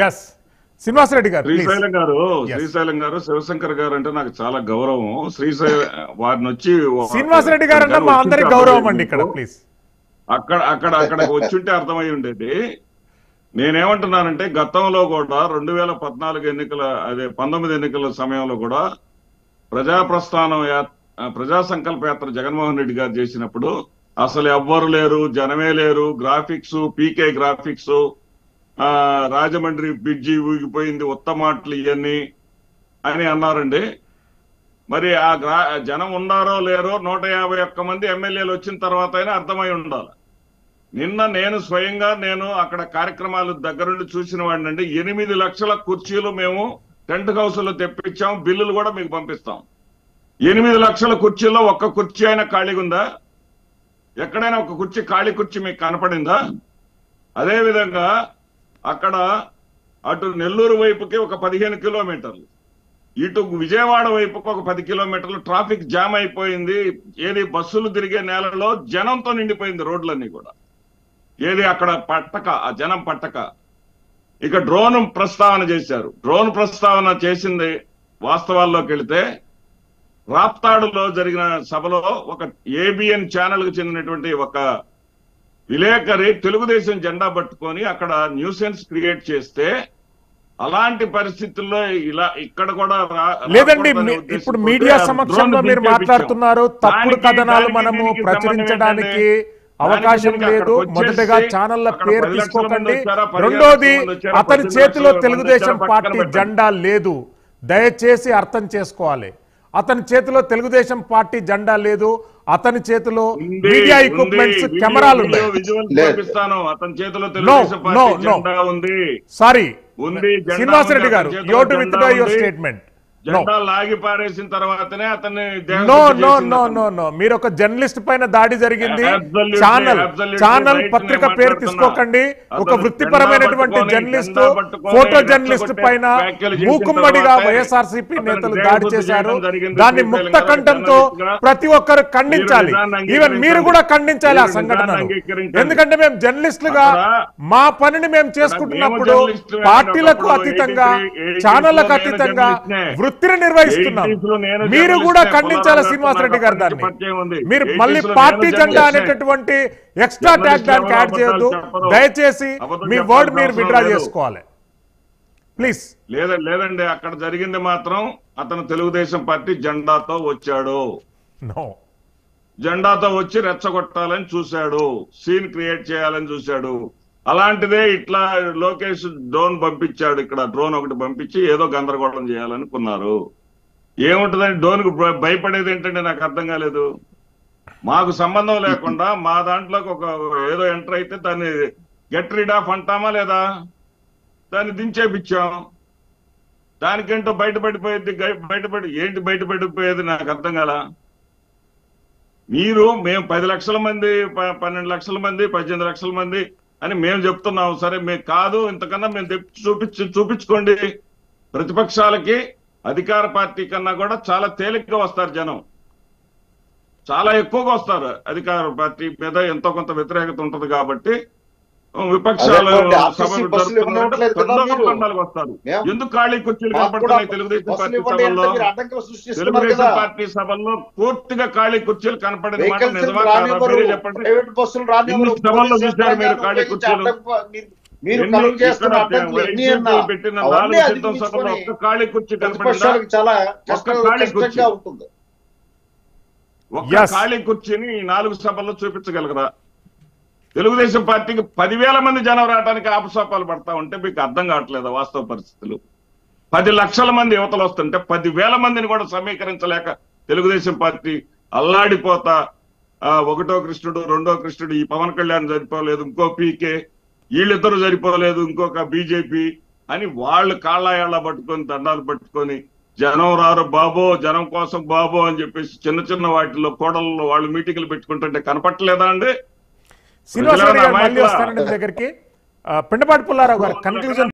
Yes Srinivasa Reddy గారు శ్రీశైలం గారు శివశంకర్ గారు అంటే నాకు చాలా గౌరవం. వారిని వచ్చి శ్రీనివాసరెడ్డి గారు అంటే మా అందరికి గౌరవం అండి. ఇక్కడ ప్లీజ్ అక్కడికి వచ్చుంటే అర్థమై ఉండేది. నేనేమంటున్నానంటే గతంలో కూడా 2014 ఎన్నికల 19 ఎన్నికల సమయంలో కూడా ప్రజా సంకల్ప యాత్ర జగన్మోహన్ రెడ్డి గారు చేసినప్పుడు అసలు ఎవ్వరు లేరు, జనమే లేరు, గ్రాఫిక్స్ పీకే గ్రాఫిక్స్, రాజమండ్రి బ్రిడ్జి ఊగిపోయింది, ఉత్తమాటలు ఇవన్నీ అని అన్నారండి. మరి ఆ జనం ఉన్నారో లేరో 151 మంది ఎమ్మెల్యేలు వచ్చిన తర్వాత అయినా అర్థమై ఉండాలి. నిన్న నేను స్వయంగా అక్కడ కార్యక్రమాలు దగ్గరుండి చూసిన వాడినండి. 8 లక్షల కుర్చీలు మేము టెంట్ హౌస్లో తెప్పించాం, బిల్లులు కూడా మీకు పంపిస్తాం. 8 లక్షల కుర్చీల్లో ఒక్క కుర్చీ అయినా ఖాళీగా ఉందా? ఎక్కడైనా ఒక కుర్చీ ఖాళీ కుర్చీ మీకు కనపడిందా? అదేవిధంగా అక్కడ అటు నెల్లూరు వైపుకి ఒక 15 కిలోమీటర్లు, ఇటు విజయవాడ వైపుకి ఒక 10 కిలోమీటర్లు ట్రాఫిక్ జామ్ అయిపోయింది. బస్సులు తిరిగే నేలలో జనంతో నిండిపోయింది రోడ్లన్నీ కూడా. అక్కడ పట్టక, ఆ జనం పట్టక. ఇక డ్రోన్ ప్రస్తావన చేశారు. డ్రోన్ ప్రస్తావన చేసింది వాస్తవాల్లోకి వెళితే రాప్తాడులో జరిగిన సభలో ఒక ఏబిఎన్ ఛానల్ కు చెందినటువంటి ఒక విలేకరి తెలుగుదేశం జెండా పట్టుకొని అక్కడ న్యూసెన్స్ క్రియేట్ చేస్తే, అలాంటి పరిస్థితుల్లో ఇక్కడ కూడా లేదండి. ఇప్పుడు మీడియా సమక్షంలో మీరు మాట్లాడుతున్నారు, తప్పుడు కథనాలు మనము ప్రచురించడానికి అవకాశం లేదు. మొదటగా ఛానళ్ల పేరు తీసుకోకండి. రెండోది, అతని చేతిలో తెలుగుదేశం పార్టీ జెండా లేదు, దయచేసి అర్థం చేసుకోవాలి. అతని చేతిలో తెలుగుదేశం పార్టీ జెండా లేదు, అతని చేతిలో మీడియా ఎక్విప్మెంట్స్, కెమెరాలు ఉన్నాయి. సారీ శ్రీనివాసరెడ్డి గారు, you have to withdraw your statement. జెండా లాగి పారేసిన తర్వాతనే అతన్ని మీరు ఒక జర్నలిస్ట్ పైన దాడి జరిగింది. ఛానల్ పత్రిక పేరు తీసుకోకండి. ఒక వృత్తిపరమైనటువంటి జర్నలిస్ట్, ఫోటో జర్నలిస్ట్ పైన మూకుమ్మడిగా వైఎస్ఆర్సీపీ నేతలు దాడి చేశారు. దాన్ని ముక్త కంఠంతో ప్రతి ఒక్కరు ఖండించాలి. ఈవెన్ మీరు కూడా ఖండించాలి ఆ సంఘటనను. ఎందుకంటే మేము జర్నలిస్టులుగా మా పనిని మేము చేసుకుంటున్నప్పుడు పార్టీలకు అతీతంగా, ఛానళ్లకు అతీతంగా వృత్తిని నిర్వహిస్తున్నాం. మీరు కూడా ఖండించాలి శ్రీనివాసరెడ్డి గారు. దాన్ని మీరు మళ్ళీ పార్టీ జెండా అనేటటువంటి ఎక్స్ట్రా ట్యాగ్ దానికి యాడ్ చేయొద్దు. దయచేసి మీ వర్డ్ మీరు విత్డ్రా చేసుకోవాలి ప్లీజ్. లేదండి, అక్కడ జరిగింది మాత్రం అతను తెలుగుదేశం పార్టీ జెండాతో వచ్చాడు. జెండాతో వచ్చి రెచ్చగొట్టాలని చూశాడు, సీన్ క్రియేట్ చేయాలని చూశాడు. అలాంటిదే ఇట్లా లోకేష్ డ్రోన్ పంపించాడు. ఇక్కడ డ్రోన్ ఒకటి పంపించి ఏదో గందరగోళం చేయాలనుకున్నారు. ఏముంటుందని డ్రోన్ కు భయపడేది ఏంటంటే నాకు అర్థం కాలేదు. మాకు సంబంధం లేకుండా మా దాంట్లోకి ఒక ఏదో ఎంటర్ అయితే దాన్ని గెట్ రీడ్ ఆఫ్ అంటామా లేదా? దాన్ని దించేపిచ్చాం. దానికేంటో బయటపడిపోయేది. ఏంటి బయటపడిపోయేది నాకు అర్థం కాల. మేము 10 లక్షల మంది, 12 లక్షల మంది, 18 లక్షల మంది అని మేము చెప్తున్నాం. సరే, మేము కాదు, ఇంతకన్నా మేము చూపించుకోండి. ప్రతిపక్షాలకి అధికార పార్టీ కన్నా కూడా చాలా తేలికగా వస్తారు జనం, చాలా ఎక్కువగా వస్తారు. అధికార పార్టీ మీద ఎంతో కొంత వ్యతిరేకత ఉంటది కాబట్టి విపక్షాలు వస్తారు. ఎందుకు ఖాళీ కుర్చీలు కనపడుతున్నాయి తెలుగుదేశం పార్టీ సభల్లో? తెలుగుదేశం పార్టీ సభల్లో పూర్తిగా ఖాళీ కుర్చీలు కనపడింది మాట నిజమా కాదా? మీరే చెప్పండి. ఎన్ని సభల్లో చూశారు మీరు ఖాళీ కుర్చీలు? పెట్టిన 4 సిద్ధం సభలో ఒక్క ఖాళీ కుర్చీ కనపడిందా? ఒక్క ఖాళీ కుర్చీని 4 సభల్లో చూపించగలగరా? తెలుగుదేశం పార్టీకి 10,000 మంది జనం రావడానికి ఆపసోపాలు పడతా ఉంటే మీకు అర్థం కావట్లేదా వాస్తవ పరిస్థితులు? 10 లక్షల మంది యువతలు వస్తుంటే 10,000 మందిని కూడా సమీకరించలేక తెలుగుదేశం పార్టీ అల్లాడిపోతా, 1వ కృష్ణుడు 2వ కృష్ణుడు, ఈ పవన్ కళ్యాణ్ సరిపోలేదు, ఇంకో పీకే, వీళ్ళిద్దరూ సరిపోలేదు, ఇంకొక బీజేపీ అని వాళ్ళు కాళ్ళ పట్టుకొని దండాలు పట్టుకొని జనం రారు బాబో, జనం కోసం బాబో అని చెప్పేసి చిన్న చిన్న వాటిల్లో కోడల్లో వాళ్ళు మీటింగ్లు పెట్టుకుంటుంటే కనపట్టలేదా అండి? శ్రీనివాసరెడ్డి గారు మళ్ళీ వస్తానండి దగ్గరికి. పిండపాటి పుల్లారావు గారు కన్క్లూజన్